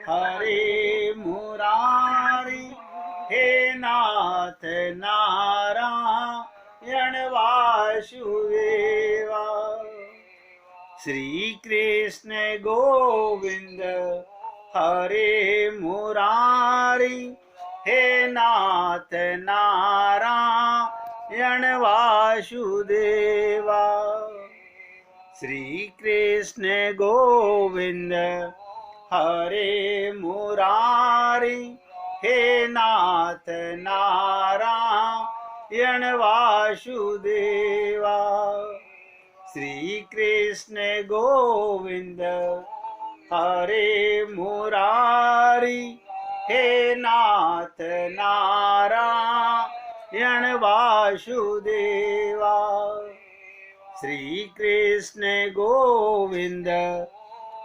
हरे मुरारी, हे नाथ नारायण वासुदेवा। श्री कृष्ण गोविंद हरे मुरारी, हे नाथ नारायण वासुदेवा। श्री कृष्ण गोविंद हरे मुरारी, हे नाथ नारायण वासुदेवा। श्री कृष्ण गोविंद हरे मुरारी, हे नाथ नारायण वासुदेवा। श्री कृष्ण गोविंद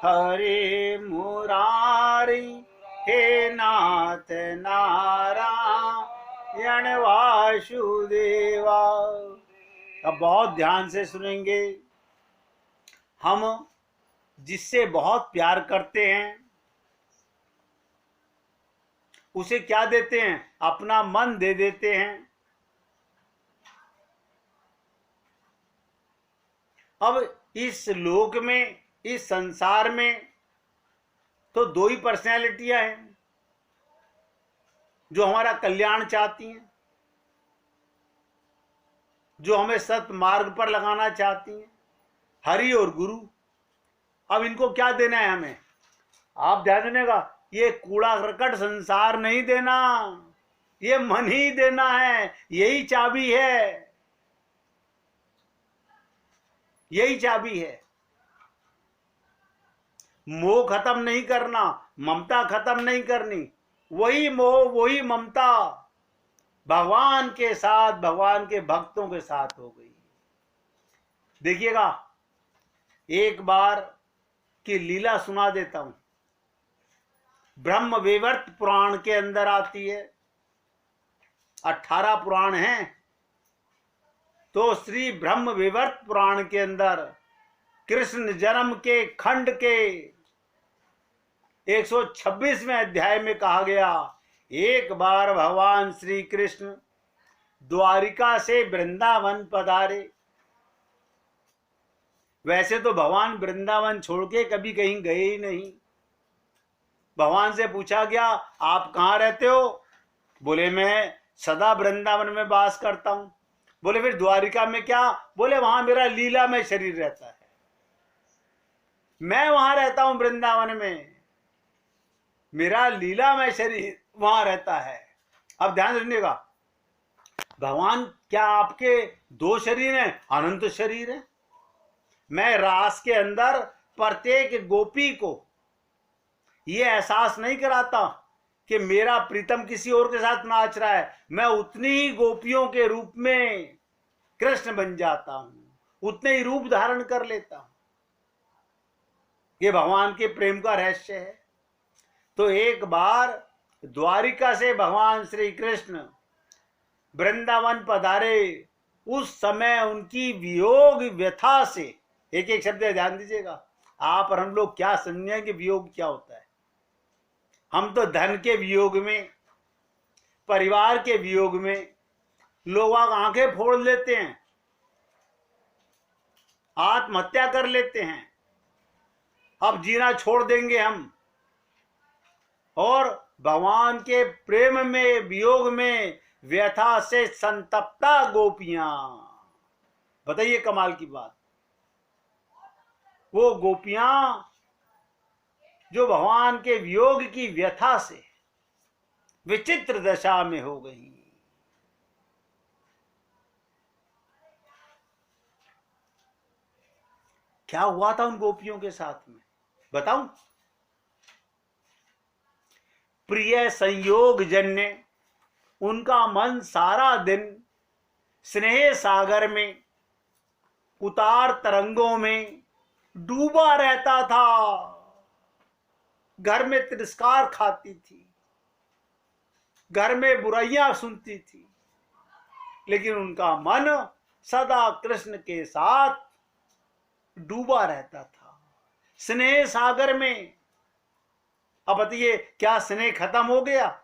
हरे मुरारी, हे नाथ नारायण वासुदेवा। अब बहुत ध्यान से सुनेंगे। हम जिससे बहुत प्यार करते हैं उसे क्या देते हैं? अपना मन दे देते हैं। अब इस लोक में, इस संसार में तो दो ही पर्सनैलिटियां हैं जो हमारा कल्याण चाहती हैं, जो हमें सत मार्ग पर लगाना चाहती हैं, हरि और गुरु। अब इनको क्या देना है हमें? आप ध्यान देनेगा, ये कूड़ा करकट संसार नहीं देना, ये मन ही देना है। यही चाबी है, यही चाबी है। मोह खत्म नहीं करना, ममता खत्म नहीं करनी। वही मोह वही ममता भगवान के साथ, भगवान के भक्तों के साथ हो गई। देखिएगा, एक बार की लीला सुना देता हूं। ब्रह्म वैवर्त पुराण के अंदर आती है। 18 पुराण हैं, तो श्री ब्रह्म वैवर्त पुराण के अंदर कृष्ण जन्म के खंड के 126वें अध्याय में कहा गया, एक बार भगवान श्री कृष्ण द्वारिका से वृंदावन पधारे। वैसे तो भगवान वृंदावन छोड़ के कभी कहीं गए ही नहीं। भगवान से पूछा गया, आप कहाँ रहते हो? बोले, मैं सदा वृंदावन में वास करता हूं। बोले, फिर द्वारिका में क्या? बोले, वहां मेरा लीला में शरीर रहता है, मैं वहां रहता हूं वृंदावन में, मेरा लीला में शरीर वहां रहता है। अब ध्यान रखिएगा, भगवान क्या आपके दो शरीर हैं? अनंत शरीर है। मैं रास के अंदर प्रत्येक गोपी को यह एहसास नहीं कराता कि मेरा प्रीतम किसी और के साथ नाच रहा है। मैं उतनी ही गोपियों के रूप में कृष्ण बन जाता हूं, उतने ही रूप धारण कर लेता हूं। ये भगवान के प्रेम का रहस्य है। तो एक बार द्वारिका से भगवान श्री कृष्ण वृंदावन पधारे। उस समय उनकी वियोग व्यथा से, एक एक शब्द ध्यान दीजिएगा, आप और हम लोग क्या समझें कि वियोग क्या होता है। हम तो धन के वियोग में, परिवार के वियोग में लोग आंखें फोड़ लेते हैं, आत्महत्या कर लेते हैं। अब जीना छोड़ देंगे हम। और भगवान के प्रेम में, वियोग में व्यथा से संतप्ता गोपियां। बताइए कमाल की बात। वो गोपियां जो भगवान के वियोग की व्यथा से विचित्र दशा में हो गई। क्या हुआ था उन गोपियों के साथ में, बताऊं? प्रिय संयोग जन्य उनका मन सारा दिन स्नेह सागर में, उतार तरंगों में डूबा रहता था। घर में तिरस्कार खाती थी, घर में बुराइयां सुनती थी, लेकिन उनका मन सदा कृष्ण के साथ डूबा रहता था, स्नेह सागर में। अब बताइए, क्या स्नेह खत्म हो गया?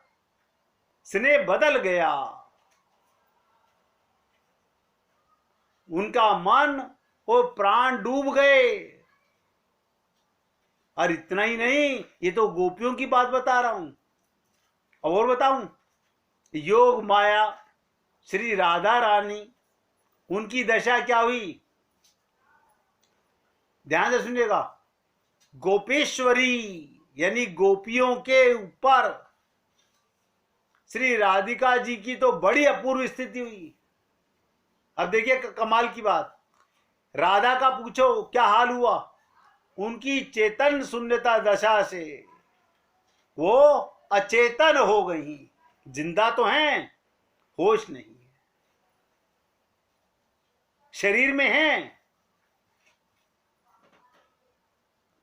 स्नेह बदल गया। उनका मन और प्राण डूब गए। और इतना ही नहीं, ये तो गोपियों की बात बता रहा हूं। और बताऊं, योग माया श्री राधा रानी, उनकी दशा क्या हुई? ध्यान से सुनिएगा। गोपेश्वरी यानी गोपियों के ऊपर श्री राधिका जी की तो बड़ी अपूर्व स्थिति हुई। अब देखिए कमाल की बात, राधा का पूछो क्या हाल हुआ। उनकी चेतन शून्यता दशा से वो अचेतन हो गई। जिंदा तो हैं, होश नहीं है, शरीर में हैं,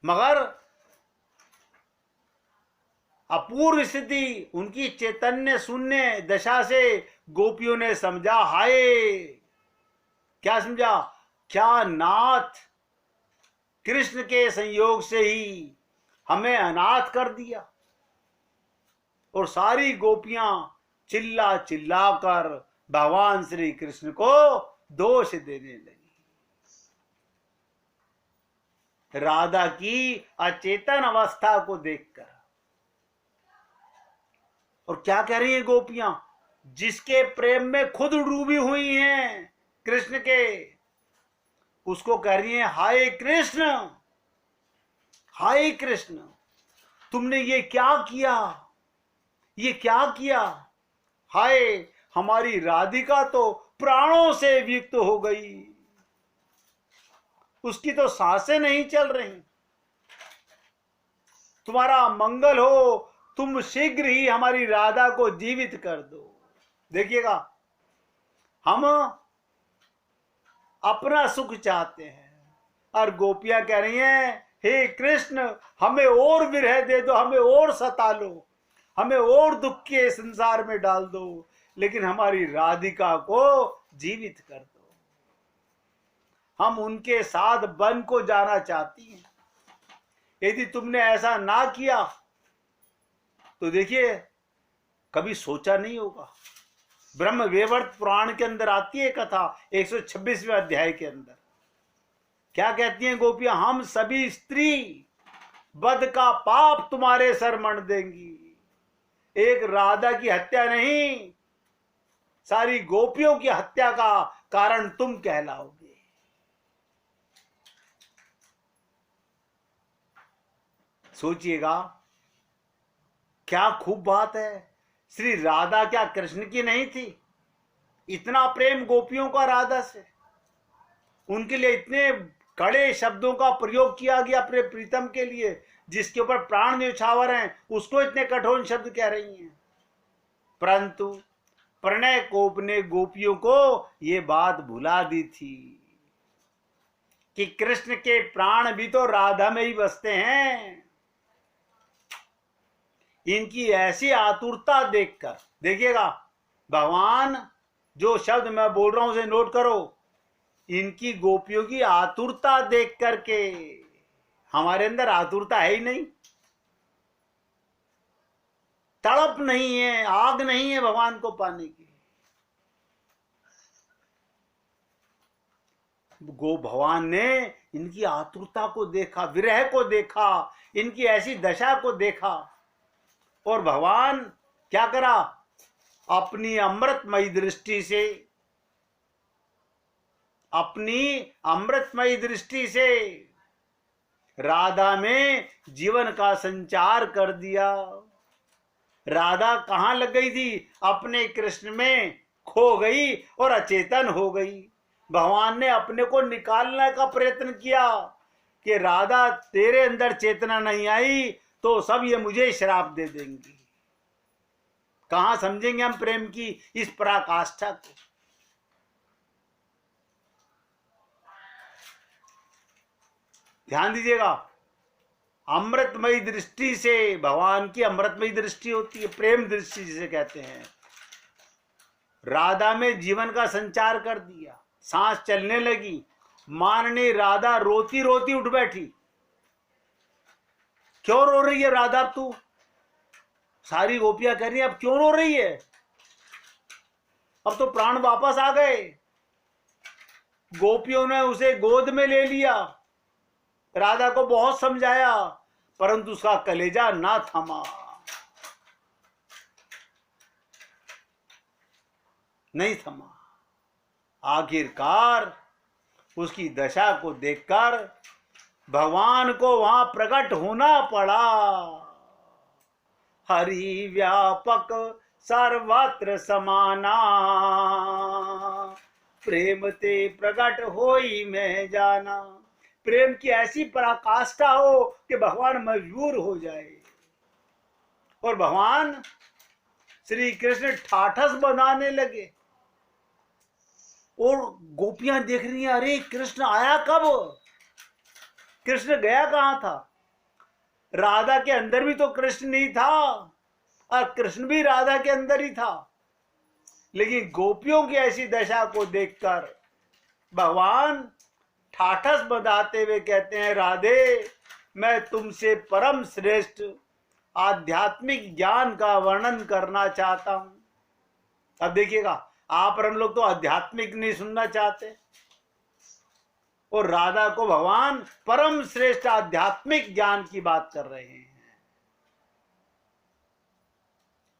मगर अपूर्व स्थिति उनकी चैतन्य शून्य दशा से गोपियों ने समझा, हाय क्या समझा, क्या नाथ कृष्ण के संयोग से ही हमें अनाथ कर दिया। और सारी गोपियां चिल्ला चिल्ला कर भगवान श्री कृष्ण को दोष देने लगी। राधा की अचेतन अवस्था को देखकर। और क्या कह रही हैं गोपियां? जिसके प्रेम में खुद डूबी हुई हैं कृष्ण के, उसको कह रही हैं, हाय कृष्ण, हाय कृष्ण, तुमने ये क्या किया, ये क्या किया। हाय, हमारी राधिका तो प्राणों से वियुक्त हो गई, उसकी तो सांसें नहीं चल रही। तुम्हारा मंगल हो, तुम शीघ्र ही हमारी राधा को जीवित कर दो। देखिएगा, हम अपना सुख चाहते हैं और गोपियां कह रही हैं, हे कृष्ण, हमें और विरह दे दो, हमें और सता लो, हमें और दुख के संसार में डाल दो, लेकिन हमारी राधिका को जीवित कर दो। हम उनके साथ वन को जाना चाहती हैं। यदि तुमने ऐसा ना किया तो देखिए, कभी सोचा नहीं होगा। ब्रह्म वेवर्त पुराण के अंदर आती है कथा 126वें अध्याय के अंदर। क्या कहती हैं गोपियां? हम सभी स्त्री वध का पाप तुम्हारे सर मण देंगी। एक राधा की हत्या नहीं, सारी गोपियों की हत्या का कारण तुम कहलाओगे। सोचिएगा, क्या खूब बात है। श्री राधा क्या कृष्ण की नहीं थी? इतना प्रेम गोपियों का राधा से, उनके लिए इतने कड़े शब्दों का प्रयोग किया गया अपने प्रीतम के लिए, जिसके ऊपर प्राण न्यौछावर हैं, उसको इतने कठोर शब्द कह रही हैं। परंतु प्रणय कोप ने गोपियों को ये बात भुला दी थी कि कृष्ण के प्राण भी तो राधा में ही बसते हैं। इनकी ऐसी आतुरता देखकर, देखिएगा, भगवान जो शब्द मैं बोल रहा हूं उसे नोट करो। इनकी गोपियों की आतुरता देख करके, हमारे अंदर आतुरता है ही नहीं, तड़प नहीं है, आग नहीं है भगवान को पाने की। गो भगवान ने इनकी आतुरता को देखा, विरह को देखा, इनकी ऐसी दशा को देखा, और भगवान क्या करा? अपनी अमृतमयी दृष्टि से, अपनी अमृतमयी दृष्टि से राधा में जीवन का संचार कर दिया। राधा कहां लग गई थी? अपने कृष्ण में खो गई और अचेतन हो गई। भगवान ने अपने को निकालने का प्रयत्न किया कि राधा तेरे अंदर चेतना नहीं आई तो सब ये मुझे श्राप दे देंगी। कहां समझेंगे हम प्रेम की इस पराकाष्ठा को? ध्यान दीजिएगा, अमृतमयी दृष्टि से, भगवान की अमृतमयी दृष्टि होती है, प्रेम दृष्टि जिसे कहते हैं। राधा में जीवन का संचार कर दिया, सांस चलने लगी। माननी राधा रोती रोती उठ बैठी। क्यों रो रही है राधा तू? सारी गोपियां कह रही हैं अब क्यों रो रही है, अब तो प्राण वापस आ गए। गोपियों ने उसे गोद में ले लिया, राधा को बहुत समझाया, परंतु उसका कलेजा ना थमा, नहीं थमा। आखिरकार उसकी दशा को देखकर भगवान को वहां प्रकट होना पड़ा। हरि व्यापक सर्वत्र समाना, प्रेम ते प्रकट होई मैं जाना। प्रेम की ऐसी पराकाष्ठा हो कि भगवान मजबूर हो जाए, और भगवान श्री कृष्ण ठाठस बनाने लगे। और गोपियां देख रही हैं, अरे कृष्ण आया कब, कृष्ण गया कहां था। राधा के अंदर भी तो कृष्ण नहीं था, और कृष्ण भी राधा के अंदर ही था। लेकिन गोपियों की ऐसी दशा को देखकर भगवान ठाठस बंधाते हुए कहते हैं, राधे मैं तुमसे परम श्रेष्ठ आध्यात्मिक ज्ञान का वर्णन करना चाहता हूं। अब देखिएगा, आप और हम लोग तो आध्यात्मिक नहीं सुनना चाहते, और राधा को भगवान परम श्रेष्ठ आध्यात्मिक ज्ञान की बात कर रहे हैं।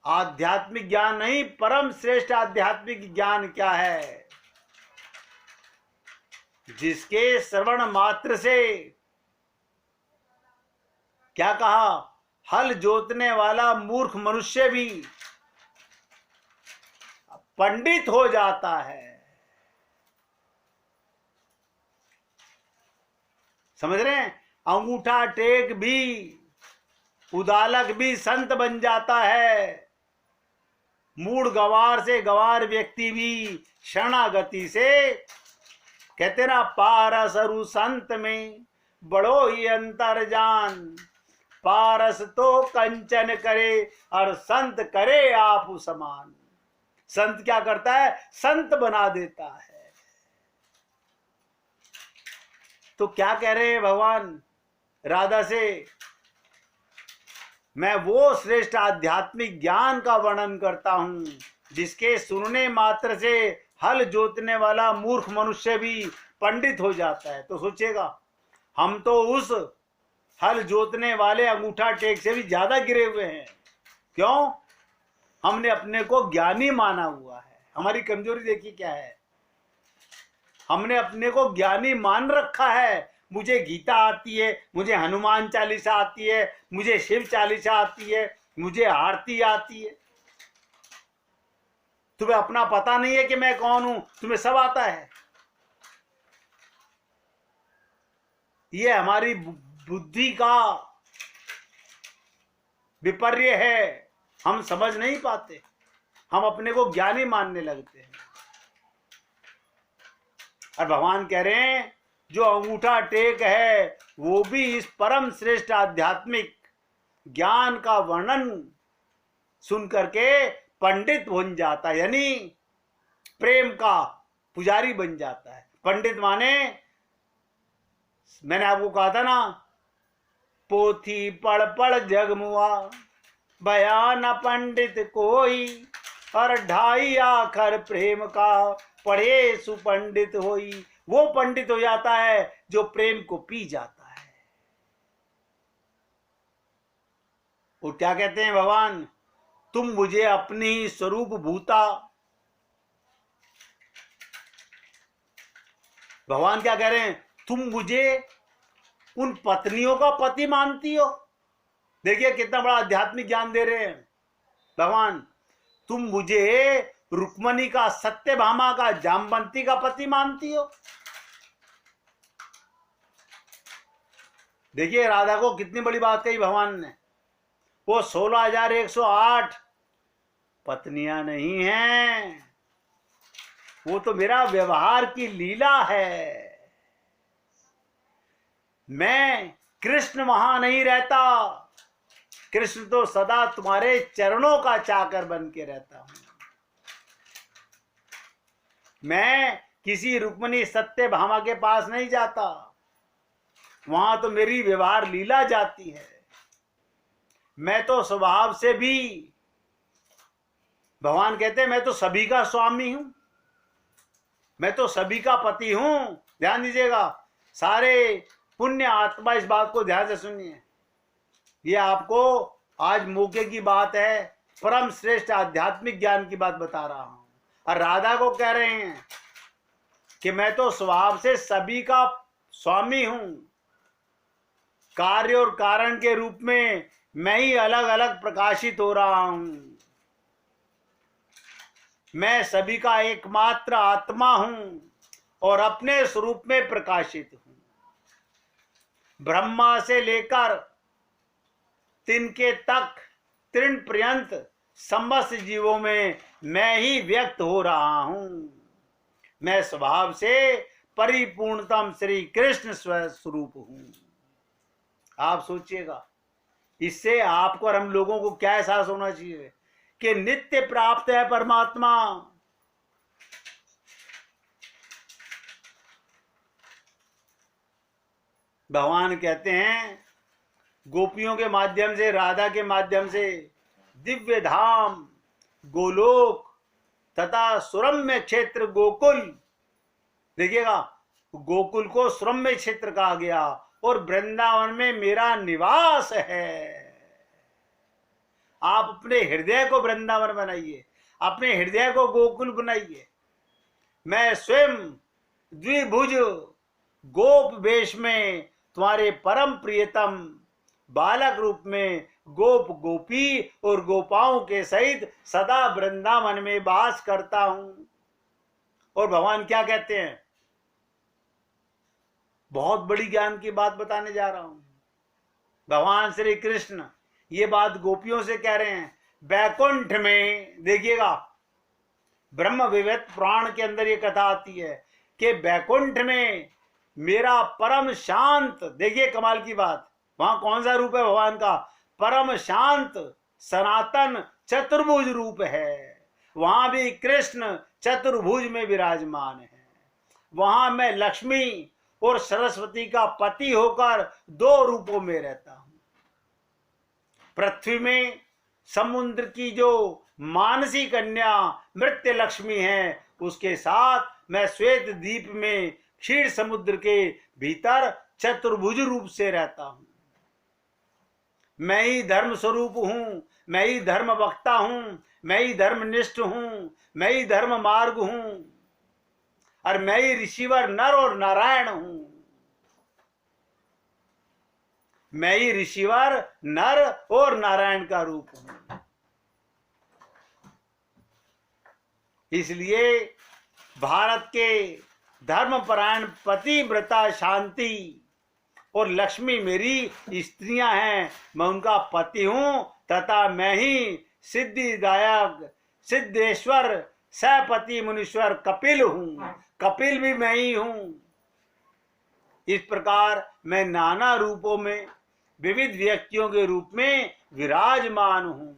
आध्यात्मिक ज्ञान नहीं, परम श्रेष्ठ आध्यात्मिक ज्ञान क्या है, जिसके श्रवण मात्र से, क्या कहा, हल जोतने वाला मूर्ख मनुष्य भी पंडित हो जाता है। समझ रहे हैं, अंगूठा टेक भी, उदालक भी संत बन जाता है। मूड गवार से गवार व्यक्ति भी शरणागति से, कहते ना, पारस अरु संत में बड़ो ही अंतर जान, पारस तो कंचन करे और संत करे आप समान। संत क्या करता है, संत बना देता है। तो क्या कह रहे हैं भगवान राधा से, मैं वो श्रेष्ठ आध्यात्मिक ज्ञान का वर्णन करता हूं जिसके सुनने मात्र से हल जोतने वाला मूर्ख मनुष्य भी पंडित हो जाता है। तो सोचेगा, हम तो उस हल जोतने वाले अंगूठा टेक से भी ज्यादा गिरे हुए हैं। क्यों? हमने अपने को ज्ञानी माना हुआ है। हमारी कमजोरी देखिए क्या है, हमने अपने को ज्ञानी मान रखा है। मुझे गीता आती है, मुझे हनुमान चालीसा आती है, मुझे शिव चालीसा आती है, मुझे आरती आती है। तुम्हें अपना पता नहीं है कि मैं कौन हूं, तुम्हें सब आता है। ये हमारी बुद्धि का विपर्य है, हम समझ नहीं पाते, हम अपने को ज्ञानी मानने लगते हैं। और भगवान कह रहे हैं, जो अंगूठा टेक है वो भी इस परम श्रेष्ठ आध्यात्मिक ज्ञान का वर्णन सुन करके पंडित बन जाता है, यानी प्रेम का पुजारी बन जाता है। पंडित माने, मैंने आपको कहा था ना, पोथी पढ़ पढ़ जगमुआ, बयान पंडित कोई, और ढाई आखर प्रेम का पढ़े सुपंडित होई। वो पंडित हो जाता है जो प्रेम को पी जाता है। वो क्या कहते हैं भगवान, तुम मुझे अपनी स्वरूप भूता, भगवान क्या कह रहे हैं, तुम मुझे उन पत्नियों का पति मानती हो। देखिए कितना बड़ा आध्यात्मिक ज्ञान दे रहे हैं भगवान। तुम मुझे रुक्मणी का, सत्यभामा का, जामवंती का पति मानती हो। देखिए राधा को कितनी बड़ी बात कही भगवान ने। वो 16,108 पत्नियां नहीं हैं, वो तो मेरा व्यवहार की लीला है। मैं कृष्ण वहां नहीं रहता, कृष्ण तो सदा तुम्हारे चरणों का चाकर बन के रहता हूं। मैं किसी रुक्मणी सत्यभामा के पास नहीं जाता, वहां तो मेरी व्यवहार लीला जाती है। मैं तो स्वभाव से भी, भगवान कहते हैं मैं तो सभी का स्वामी हूं, मैं तो सभी का पति हूं। ध्यान दीजिएगा, सारे पुण्य आत्मा इस बात को ध्यान से सुनिए। ये आपको आज मौके की बात है, परम श्रेष्ठ आध्यात्मिक ज्ञान की बात बता रहा हूं। और राधा को कह रहे हैं कि मैं तो स्वभाव से सभी का स्वामी हूं, कार्य और कारण के रूप में मैं ही अलग अलग प्रकाशित हो रहा हूं, मैं सभी का एकमात्र आत्मा हूं और अपने स्वरूप में प्रकाशित हूं। ब्रह्मा से लेकर तिनके तक, तृण पर्यंत समस्त जीवों में मैं ही व्यक्त हो रहा हूं। मैं स्वभाव से परिपूर्णतम श्री कृष्ण स्वरूप हूं। आप सोचिएगा, इससे आपको और हम लोगों को क्या एहसास होना चाहिए कि नित्य प्राप्त है परमात्मा। भगवान कहते हैं गोपियों के माध्यम से, राधा के माध्यम से दिव्य धाम गोलोक तथा सुरम्य क्षेत्र गोकुल, देखिएगा गोकुल को सुरम्य क्षेत्र कहा गया, और वृंदावन में मेरा निवास है। आप अपने हृदय को वृंदावन बनाइए, अपने हृदय को गोकुल बनाइए। मैं स्वयं द्विभुज गोप वेश में तुम्हारे परम प्रियतम बालक रूप में गोप गोपी और गोपाओं के सहित सदा वृंदावन में वास करता हूं। और भगवान क्या कहते हैं, बहुत बड़ी ज्ञान की बात बताने जा रहा हूं। भगवान श्री कृष्ण ये बात गोपियों से कह रहे हैं। बैकुंठ में देखिएगा, ब्रह्म विविध पुराण के अंदर ये कथा आती है कि बैकुंठ में मेरा परम शांत, देखिए कमाल की बात, वहां कौन सा रूप है भगवान का, परम शांत सनातन चतुर्भुज रूप है। वहां भी कृष्ण चतुर्भुज में विराजमान है। वहां मैं लक्ष्मी और सरस्वती का पति होकर दो रूपों में रहता हूं। पृथ्वी में समुद्र की जो मानसी कन्या मृत्य लक्ष्मी है, उसके साथ मैं श्वेत द्वीप में क्षीर समुद्र के भीतर चतुर्भुज रूप से रहता हूं। मैं ही धर्म स्वरूप हूं, मैं ही धर्म वक्ता हूं, मैं ही धर्मनिष्ठ हूं, मैं ही धर्म मार्ग हूं, और मैं ही ऋषिवर नर और नारायण हूं। मैं ही ऋषिवर नर और नारायण का रूप हूं। इसलिए भारत के धर्मपरायण पतिव्रता शांति और लक्ष्मी मेरी स्त्रियां हैं, मैं उनका पति हूं, तथा मैं ही सिद्धिदायक सिद्धेश्वर सपति मुनीश्वर कपिल हूं। कपिल भी मैं ही हूं। इस प्रकार मैं नाना रूपों में विविध व्यक्तियों के रूप में विराजमान हूं।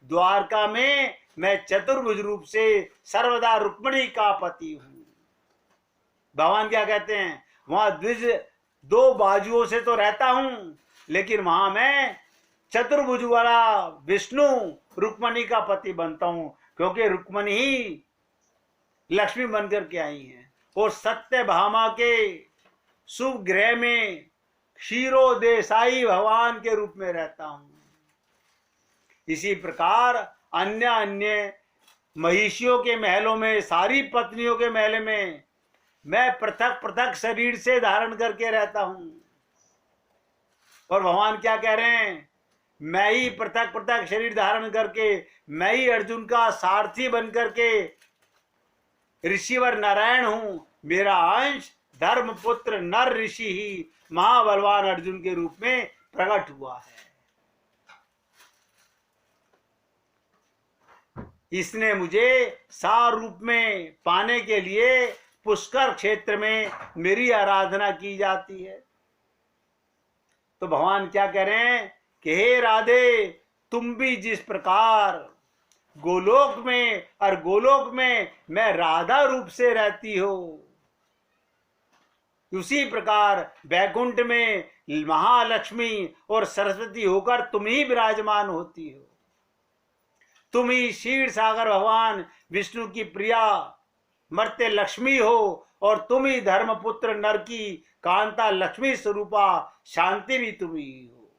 द्वारका में मैं चतुर्भुज रूप से सर्वदा रुक्मिणी का पति हूं। भगवान क्या कहते हैं, वहां द्विज दो बाजुओं से तो रहता हूं, लेकिन वहां मैं चतुर्भुज वाला विष्णु रुक्मिणी का पति बनता हूं, क्योंकि रुक्मिणी ही लक्ष्मी बनकर के आई हैं। और सत्यभामा के शुभ ग्रह में क्षीरो देसाई भगवान के रूप में रहता हूं। इसी प्रकार अन्य अन्य महिषियों के महलों में, सारी पत्नियों के महल में मैं पृथक पृथक शरीर से धारण करके रहता हूं। और भगवान क्या कह रहे हैं, मैं ही पृथक पृथक शरीर धारण करके, मैं ही अर्जुन का सारथी बन करके ऋषिवर नारायण हूं। मेरा अंश धर्मपुत्र नर ऋषि ही महाबलवान अर्जुन के रूप में प्रकट हुआ है। इसने मुझे सार रूप में पाने के लिए पुष्कर क्षेत्र में मेरी आराधना की जाती है। तो भगवान क्या कह रहे हैं कि हे राधे, तुम भी जिस प्रकार गोलोक में और गोलोक में मैं राधा रूप से रहती हो, उसी प्रकार बैकुंठ में महालक्ष्मी और सरस्वती होकर तुम ही विराजमान होती हो। तुम ही क्षीर सागर भगवान विष्णु की प्रिया मर्त्य लक्ष्मी हो और तुम ही धर्मपुत्र नर की कांता लक्ष्मी स्वरूपा शांति भी तुम ही हो।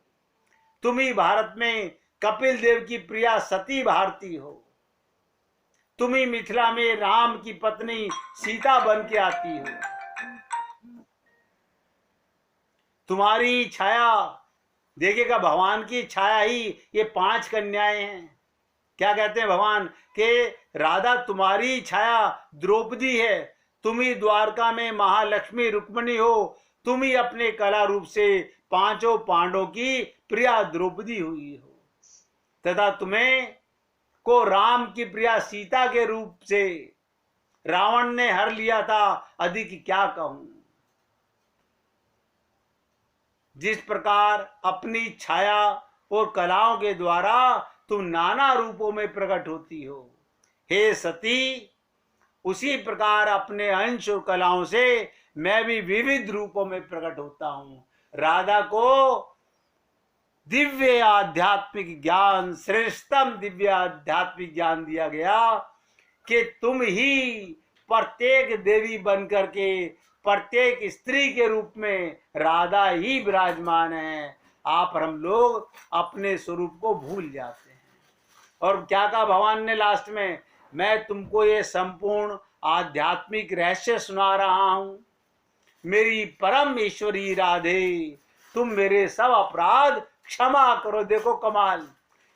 तुम ही भारत में कपिल देव की प्रिया सती भारती हो। तुम ही मिथिला में राम की पत्नी सीता बन के आती हो। तुम्हारी छाया देखिएगा, भगवान की छाया ही ये 5 कन्याएं हैं। क्या कहते हैं भगवान के, राधा तुम्हारी छाया द्रौपदी है। तुम ही द्वारका में महालक्ष्मी रुक्मिणी हो। तुम ही अपने कला रूप से 5 पांडवों की प्रिया द्रौपदी हुई हो तथा तुम्हें को राम की प्रिया सीता के रूप से रावण ने हर लिया था। अधिक क्या कहूं। जिस प्रकार अपनी छाया और कलाओं के द्वारा तुम नाना रूपों में प्रकट होती हो, हे सती, उसी प्रकार अपने अंश और कलाओं से मैं भी विविध रूपों में प्रकट होता हूं। राधा को दिव्य आध्यात्मिक ज्ञान, श्रेष्ठतम दिव्य आध्यात्मिक ज्ञान दिया गया कि तुम ही प्रत्येक देवी बनकर के प्रत्येक स्त्री के रूप में राधा ही विराजमान है। आप और हम लोग अपने स्वरूप को भूल जाते हैं। और क्या कहा भगवान ने लास्ट में, मैं तुमको ये संपूर्ण आध्यात्मिक रहस्य सुना रहा हूं। मेरी परम ईश्वरी राधे, तुम मेरे सब अपराध क्षमा करो। देखो कमाल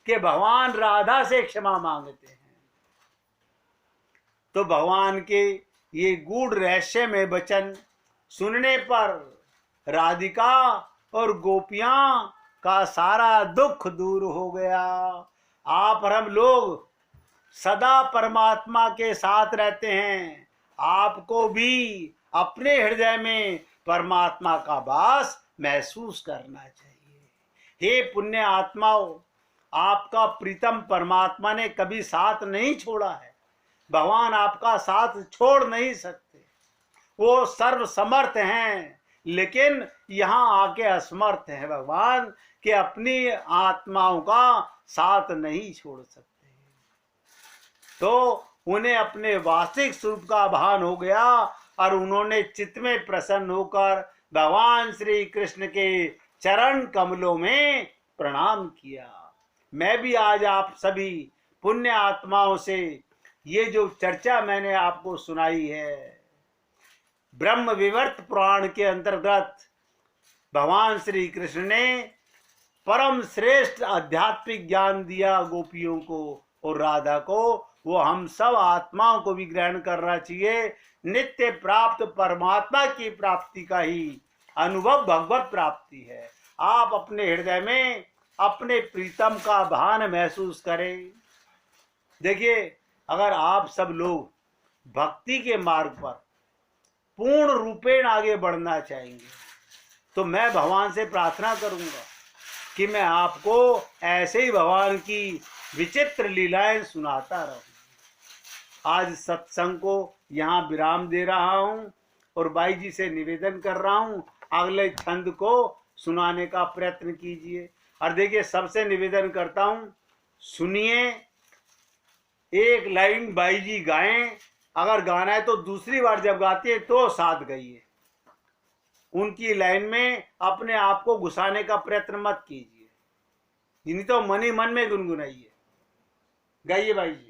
कि भगवान राधा से क्षमा मांगते हैं। तो भगवान के ये गूढ़ रहस्य में वचन सुनने पर राधिका और गोपियां का सारा दुख दूर हो गया। आप और हम लोग सदा परमात्मा के साथ रहते हैं। आपको भी अपने हृदय में परमात्मा का वास महसूस करना चाहिए। हे पुण्य आत्माओं, आपका प्रीतम परमात्मा ने कभी साथ नहीं छोड़ा है। भगवान आपका साथ छोड़ नहीं सकते। वो सर्व समर्थ हैं, लेकिन यहाँ आके असमर्थ हैं भगवान कि अपनी आत्माओं का साथ नहीं छोड़ सकते। तो उन्हें अपने वास्तविक स्वरूप का भान हो गया और उन्होंने चित्त में प्रसन्न होकर भगवान श्री कृष्ण के चरण कमलों में प्रणाम किया। मैं भी आज आप सभी पुण्य आत्माओं से ये जो चर्चा मैंने आपको सुनाई है, ब्रह्म विवर्त पुराण के अंतर्गत भगवान श्री कृष्ण ने परम श्रेष्ठ आध्यात्मिक ज्ञान दिया गोपियों को और राधा को, वो हम सब आत्माओं को भी ग्रहण करना चाहिए। नित्य प्राप्त परमात्मा की प्राप्ति का ही अनुभव भगवत प्राप्ति है। आप अपने हृदय में अपने प्रीतम का भान महसूस करें। देखिए, अगर आप सब लोग भक्ति के मार्ग पर पूर्ण रूपेण आगे बढ़ना चाहेंगे तो मैं भगवान से प्रार्थना करूंगा कि मैं आपको ऐसे ही भगवान की विचित्र लीलाएं सुनाता रहूं। आज सत्संग को यहाँ विराम दे रहा हूँ और बाई जी से निवेदन कर रहा हूँ अगले छंद को सुनाने का प्रयत्न कीजिए। और देखिए, सबसे निवेदन करता हूँ, सुनिए, एक लाइन बाई जी गाएं, अगर गाना है तो दूसरी बार जब गाती है तो साथ गाइए। उनकी लाइन में अपने आप को घुसाने का प्रयत्न मत कीजिए, नहीं तो मन ही मन में गुनगुनाइए। गाइए बाई जी।